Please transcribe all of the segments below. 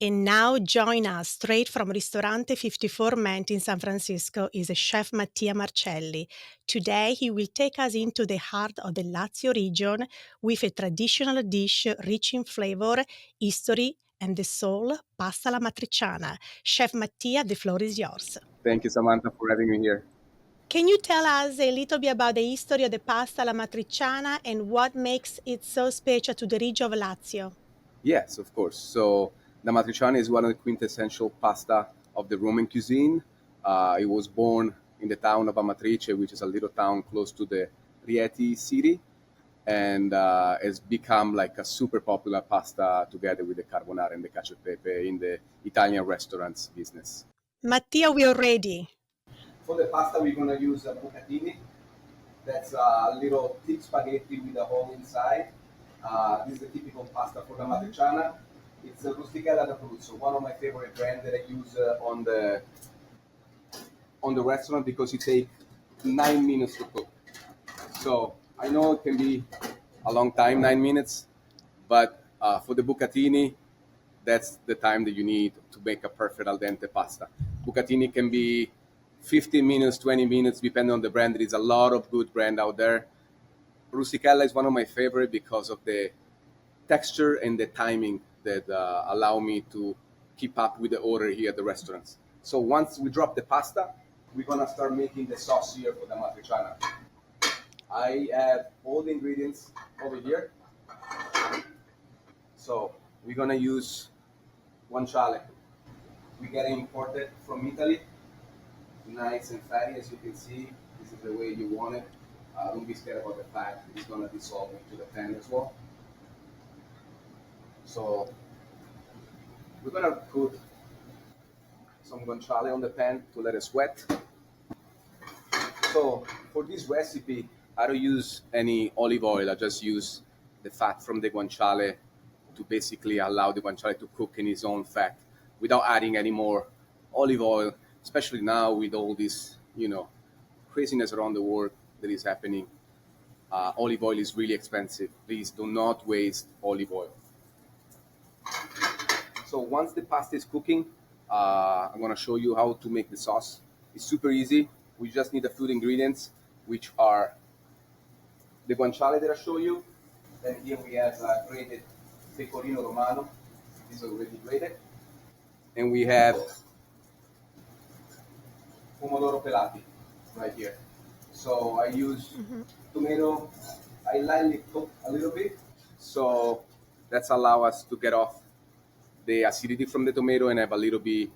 And now join us straight from Ristorante 54 Ment in San Francisco is Chef Mattia Marcelli. Today he will take us into the heart of the Lazio region with a traditional dish rich in flavor, history, and the soul, pasta alla matriciana. Chef Mattia, the floor is yours. Thank you, Samantha, for having me here. Can you tell us a little bit about the history of the pasta alla matriciana and what makes it so special to the region of Lazio? Yes, of course. So the matriciana is one of the quintessential pasta of the Roman cuisine. It was born in the town of Amatrice, which is a little town close to the Rieti city, and has become like a super popular pasta together with the carbonara and the cacio e pepe in the Italian restaurants business. Mattia, we are ready. For the pasta, we're gonna use a bucatini. That's a little thick spaghetti with a hole inside. This is the typical pasta for la matriciana. It's a rusticella d'Abruzzo, one of my favorite brands that I use on the restaurant because it takes 9 minutes to cook. So I know it can be a long time, 9 minutes, but for the bucatini, that's the time that you need to make a perfect al dente pasta. Bucatini can be 15 minutes, 20 minutes, depending on the brand. There is a lot of good brand out there. Rusticella is one of my favorite because of the texture and the timing that allow me to keep up with the order here at the restaurants. So once we drop the pasta, we're gonna start making the sauce here for the matriciana. I have all the ingredients over here. So we're gonna use guanciale. We get it imported from Italy, nice and fatty as you can see. This is the way you want it. Don't be scared about the fat. It's gonna dissolve into the pan as well. So we're gonna put some guanciale on the pan to let it sweat. So for this recipe, I don't use any olive oil. I just use the fat from the guanciale to basically allow the guanciale to cook in its own fat without adding any more olive oil, especially now with all this, craziness around the world that is happening. Olive oil is really expensive. Please do not waste olive oil. So once the pasta is cooking, I'm gonna show you how to make the sauce. It's super easy. We just need a few ingredients, which are the guanciale that I show you. Then here we have grated pecorino romano. This is already grated. And we have pomodoro pelati right here. So I use tomato. I lightly cook a little bit. So that's allow us to get off the acidity from the tomato and have a little bit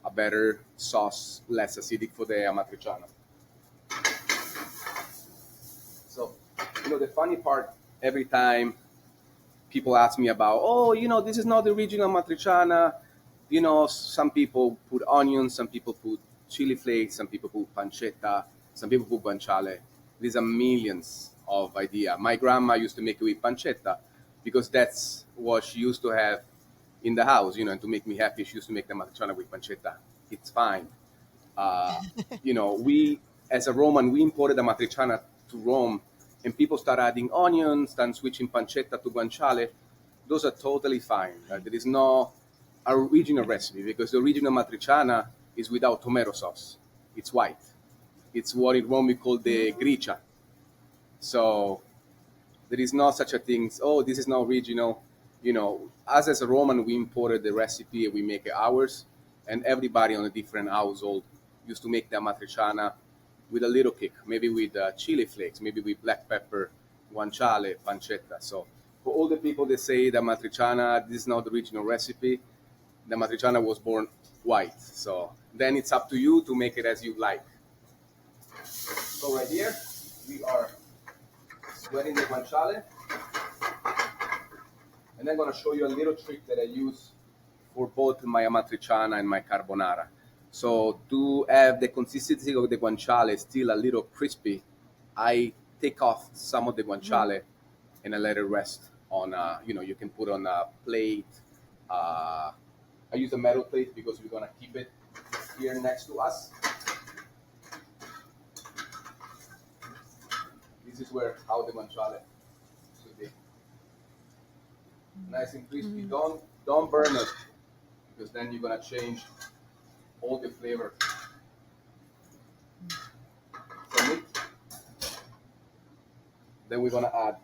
a better sauce, less acidic for the amatriciana. So, the funny part, every time people ask me about, this is not the original matriciana. Some people put onions, some people put chili flakes, some people put pancetta, some people put guanciale. These are millions of ideas. My grandma used to make it with pancetta because that's what she used to have in the house, and to make me happy, she used to make the matriciana with pancetta. It's fine. We, as a Roman, we imported the matriciana to Rome, and people start adding onions, start switching pancetta to guanciale. Those are totally fine. There is no original recipe because the original matriciana is without tomato sauce. It's white. It's what in Rome we call the gricia. So there is no such a thing. Oh, this is not original. Us as a Roman, we imported the recipe and we make it ours. And everybody on a different household used to make the matriciana with a little kick, maybe with chili flakes, maybe with black pepper, guanciale, pancetta. So for all the people that say the matriciana, this is not the original recipe, the matriciana was born white. So then it's up to you to make it as you like. So right here, we are sweating the guanciale. And I'm going to show you a little trick that I use for both my amatriciana and my carbonara. So to have the consistency of the guanciale still a little crispy, I take off some of the guanciale and I let it rest on, you can put on a plate. I use a metal plate because we're going to keep it here next to us. This is how the guanciale should be. Nice and crispy. Don't burn it. because then you're gonna change all the flavor from it. Then we're gonna add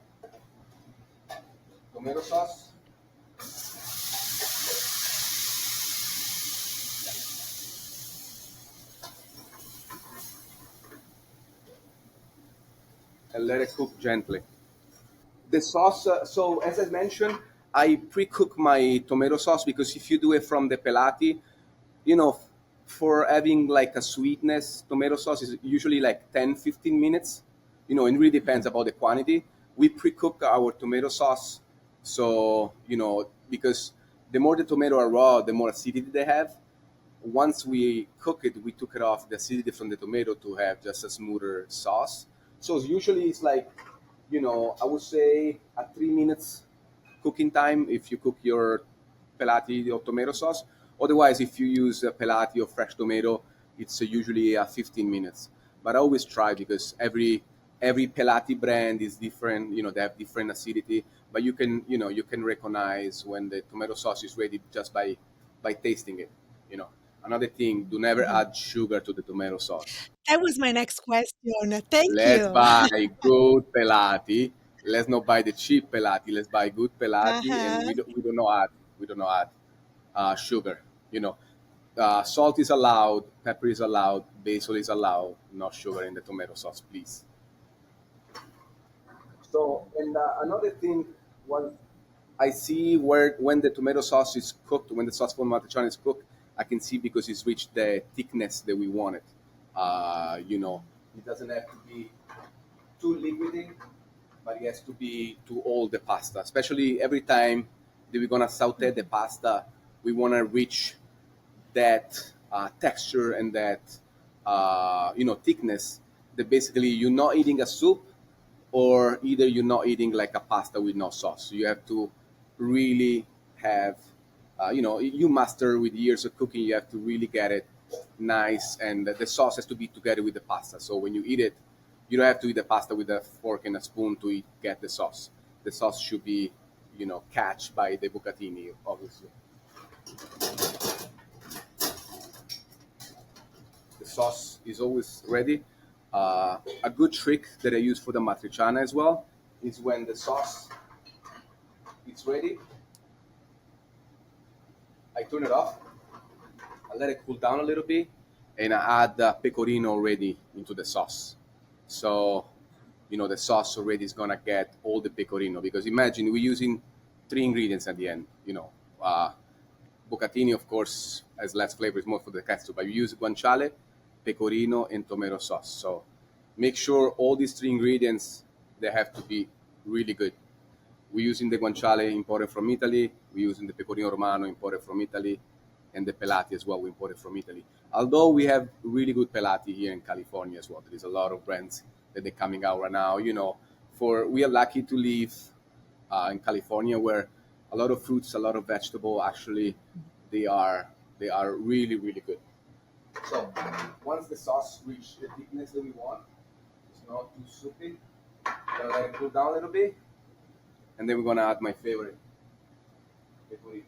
tomato sauce. And let it cook gently. The sauce, so as I mentioned, I pre-cook my tomato sauce because if you do it from the pelati, you know, for having like a sweetness, tomato sauce is usually like 10-15 minutes. It really depends about the quantity. We pre-cook our tomato sauce. So, because the more the tomato are raw, the more acidity they have. Once we cook it, we took it off the acidity from the tomato to have just a smoother sauce. So usually it's like, I would say a 3 minutes cooking time if you cook your pelati or tomato sauce. Otherwise, if you use pelati or fresh tomato, it's usually 15 minutes. But I always try because every pelati brand is different. They have different acidity. But you can recognize when the tomato sauce is ready just by tasting it. Another thing, do never add sugar to the tomato sauce. That was my next question. Thank Let's you. buy good pelati. Let's not buy the cheap pelati. Let's buy good pelati, and Uh-huh. we do not add sugar. Salt is allowed, pepper is allowed, basil is allowed, not sugar in the tomato sauce, please. So, and another thing, one I see where when the tomato sauce is cooked, when the sauce for matriciana is cooked, I can see because it's reached the thickness that we want it. It doesn't have to be too liquidy, but it has to be to all the pasta. Especially every time that we're gonna saute the pasta, we wanna reach that texture and that thickness. That basically you're not eating a soup, or either you're not eating like a pasta with no sauce. So you have to really have, you master with years of cooking. You have to really get it nice, and the sauce has to be together with the pasta. So when you eat it, you don't have to eat the pasta with a fork and a spoon to get the sauce. The sauce should be, catch by the bucatini, obviously. The sauce is always ready. A good trick that I use for the matriciana as well is when the sauce is ready, I turn it off, I let it cool down a little bit, and I add the pecorino already into the sauce. So, the sauce already is gonna get all the pecorino, because imagine we're using three ingredients at the end. Bucatini, of course, has less flavor, it's more for the queso, but you use guanciale, pecorino, and tomato sauce. So make sure all these three ingredients, they have to be really good. We're using the guanciale imported from Italy, we're using the pecorino romano imported from Italy, and the pelati as well, we imported from Italy. Although we have really good pelati here in California as well. There is a lot of brands that they're coming out right now. We are lucky to live in California, where a lot of fruits, a lot of vegetable, actually, they are really really good. So once the sauce reaches the thickness that we want, it's not too soupy. Gonna let it cool down a little bit, and then we're gonna add my favorite, pecorino.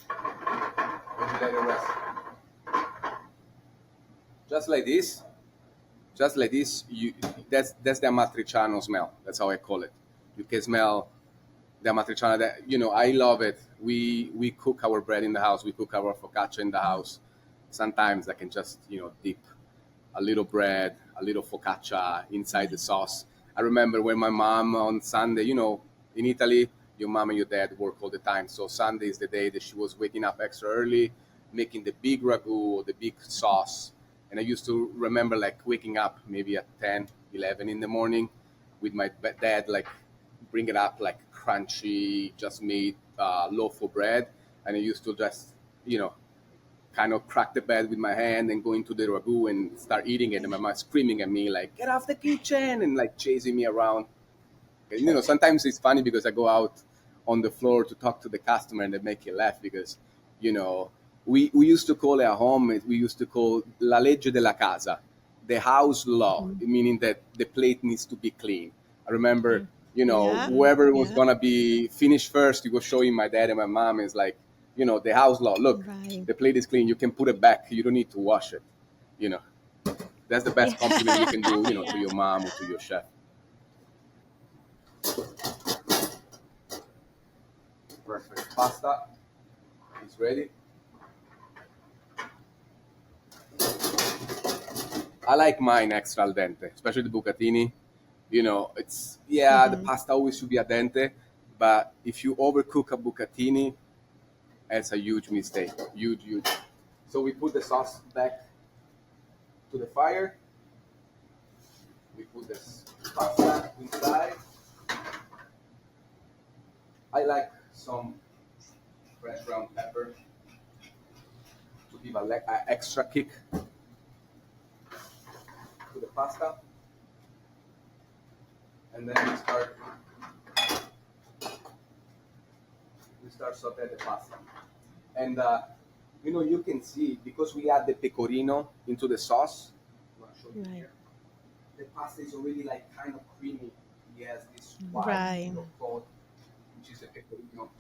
And we let it rest. Just like this, that's the amatriciano smell. That's how I call it. You can smell the amatriciana. That I love it. We cook our bread in the house. We cook our focaccia in the house. Sometimes I can just dip a little bread, a little focaccia inside the sauce. I remember when my mom on Sunday, in Italy, your mom and your dad work all the time. So Sunday is the day that she was waking up extra early, making the big ragu, the big sauce. And I used to remember like waking up maybe at 10, 11 in the morning with my dad, like bring it up like crunchy, just made loaf of bread. And I used to just, kind of crack the bed with my hand and go into the ragu and start eating it. And my mom screaming at me like, "Get off the kitchen!" and like chasing me around. And, sometimes it's funny because I go out on the floor to talk to the customer and they make you laugh because, you know, we used to call it at home, we used to call la legge della casa, the house law, meaning that the plate needs to be clean. I remember, Yeah, whoever was yeah, gonna be finished first, you go showing my dad and my mom is like, the house law. Look, right. the plate is clean. You can put it back. You don't need to wash it. You know, that's the best compliment you can do. To Yeah. your mom or to your chef. Perfect. Pasta is ready. I like mine extra al dente, especially the bucatini. The Mhm. pasta always should be al dente, but if you overcook a bucatini, it's a huge mistake. Huge, huge. So we put the sauce back to the fire. We put this pasta inside. I like some fresh ground pepper to give a extra kick to the pasta. And then we start sauteing the pasta. And you can see because we add the pecorino into the sauce. I'm gonna show you Right. here. The pasta is already like kind of creamy. It has this white Right. coat, which is the pecorino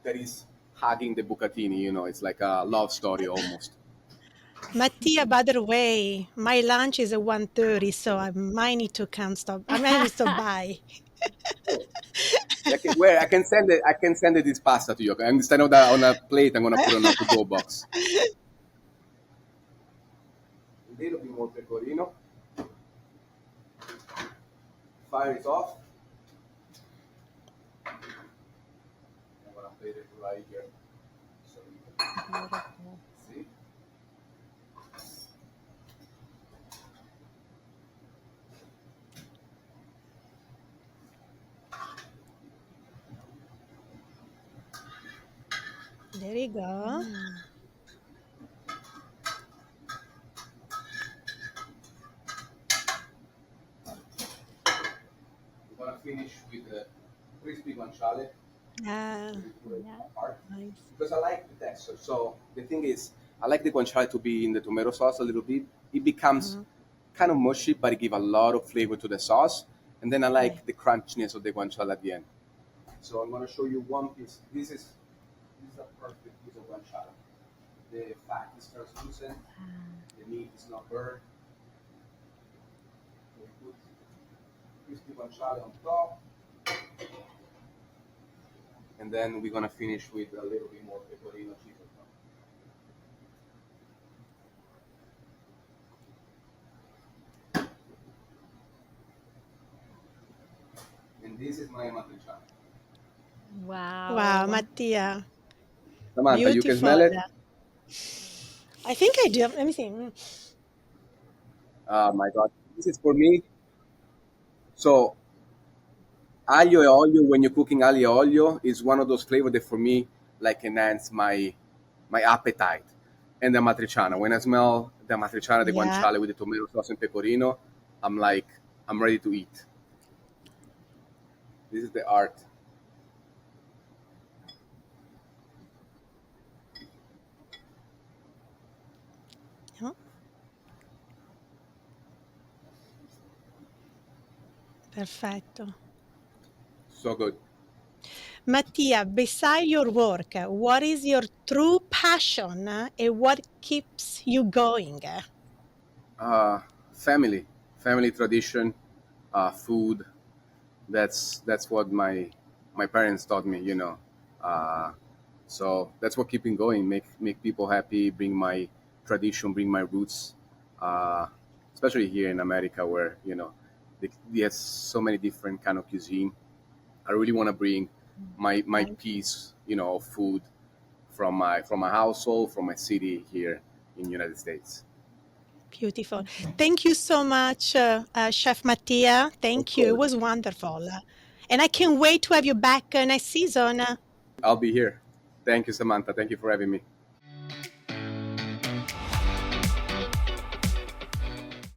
that is hugging the bucatini. It's like a love story almost. Mattia, by the way, my lunch is at 1:30, so I might need to come stop. I might need to stop by. I can send it. I can send it this pasta to you. And instead of that on a plate, I'm gonna put it on a to-go box. A little bit more pecorino. Fire is off. I'm gonna put it right here. So you can Beautiful. see. There you go. We're gonna finish with the crispy guanciale. Ah, So we put it apart nice. because I like the texture. So the thing is, I like the guanciale to be in the tomato sauce a little bit. It becomes Mhm. kind of mushy, but it gives a lot of flavor to the sauce. And then I Right. like the crunchiness of the guanciale at the end. So I'm gonna show you one piece. This is a perfect piece of guanciale. The fat is translucent. The meat is not burnt. We put crispy guanciale on top, and then we're gonna finish with a little bit more pecorino cheese on top. And this is my amatriciana. Wow, Mattia, Samantha, you can beautiful. smell it? I think I do. Let me see. Oh my God. This is for me. So aglio e olio, when you're cooking aglio e olio, is one of those flavors that for me like enhance my appetite. And the matriciana, when I smell the matriciana, the Yeah. guanciale with the tomato sauce and pecorino, I'm like, I'm ready to eat. This is the art. Yeah. Perfetto. So good. Mattia, beside your work, what is your true passion and what keeps you going? Uh, family tradition, food. That's what my parents taught me. Uh, so that's what keeping going. Make people happy. Bring my tradition. Bring my roots. Uh, Especially here in America, where there's so many different kind of cuisine. I really want to bring my Right. piece, of food from my household, from my city here in the United States. Beautiful. Thank you so much, Chef Mattia. Of Thank you. It course, was wonderful. And I can't wait to have you back next season. I'll be here. Thank you, Samantha. Thank you for having me.